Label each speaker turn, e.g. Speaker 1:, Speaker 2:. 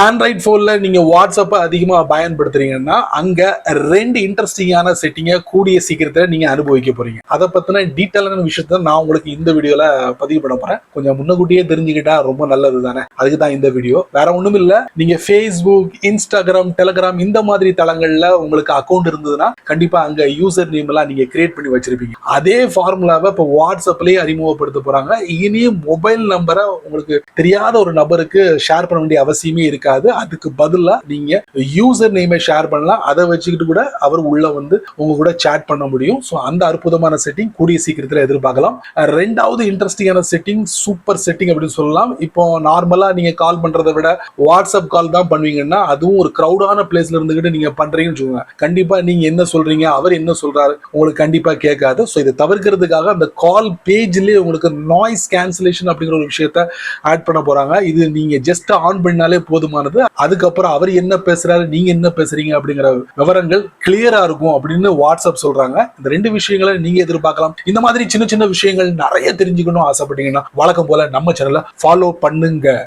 Speaker 1: Android போன்ல நீங்க வாட்ஸ்அப்பை அதிகமா பயன்படுத்துறீங்கன்னா அங்க 2 இன்ட்ரெஸ்டிங்கான செட்டிங்கை கூடிய சீக்கிரத்துல நீங்க அனுபவிக்க போறீங்க. அதை பத்தின டீட்டெயிலான விஷயத்த நான் உங்களுக்கு இந்த வீடியோல பதிவு பண்ண போறேன். கொஞ்சம் முன்னக்கூட்டியே தெரிஞ்சுக்கிட்டா ரொம்ப நல்லது தானே, அதுக்கு தான் இந்த வீடியோ. வேற ஒண்ணும் இல்ல, நீங்க ஃபேஸ்புக், இன்ஸ்டாகிராம், டெலிகிராம் இந்த மாதிரி தளங்கள்ல உங்களுக்கு அக்கௌண்ட் இருந்ததுன்னா கண்டிப்பா அங்க யூசர் நேம் எல்லாம் நீங்க கிரியேட் பண்ணி வச்சிருப்பீங்க. அதே ஃபார்முலாவை இப்ப வாட்ஸ்அப்லயே அறிமுகப்படுத்த போறாங்க. இனி மொபைல் நம்பரை உங்களுக்கு தெரியாத ஒரு நபருக்கு ஷேர் பண்ண வேண்டிய அவசியமே இருக்காது. அதுக்கு பதிலா நீங்க யூசர் நேமை ஷேர் பண்ணலாம். அதை வச்சுக்கிட்டு கூட அவர் உள்ள வந்து உங்க கூட சாட் பண்ண முடியும். ஸோ அந்த அற்புதமான செட்டிங் கூடிய சீக்கிரத்தில் எதிர்பார்க்கலாம். ரெண்டாவது இன்ட்ரெஸ்டிங்கான செட்டிங், சூப்பர் செட்டிங் அப்படின்னு சொல்லலாம். இப்போ நார்மலா நீங்க கால் பண்றதை விட வாட்ஸ்அப் கால் தான் பண்ணுவீங்கன்னா, அதுவும் ஒரு கிரௌடான பிளேஸ்ல இருந்துகிட்டு நீங்க பண்றீங்கன்னு சொல்லுங்க, கண்டிப்பா நீங்க என்ன சொல்றீங்க, அவர் என்ன சொல்றாரு உங்களுக்கு கண்டிப்பா கேட்காது. ஸோ இதை தவிர்க்கிறதுக்காக அந்த கால் பேஜ்லயே உங்களுக்கு நாய்ஸ் கேன்சலேஷன் அப்படிங்கிற ஒரு விஷயத்த ஆட் பண்ண போறாங்க. இது நீங்க ஜஸ்ட் ஆன் பண்ணாலே போதுமானது. அதுக்கப்புறம் அவர் என்ன பேசுறாரு, நீங்க என்ன பேசுறீங்க அப்படிங்கிற விவரங்கள் கிளியரா இருக்கும் அப்படின்னு வாட்ஸ்அப் சொல்றாங்க. இந்த 2 விஷயங்களை நீங்க எதிர்பார்க்கலாம். இந்த மாதிரி சின்ன சின்ன விஷயங்கள் நிறைய தெரிஞ்சுக்கணும் ஆசைப்பட்டீங்கன்னா வழக்கம் போல நம்ம சேனலை ஃபாலோ பண்ணுங்க.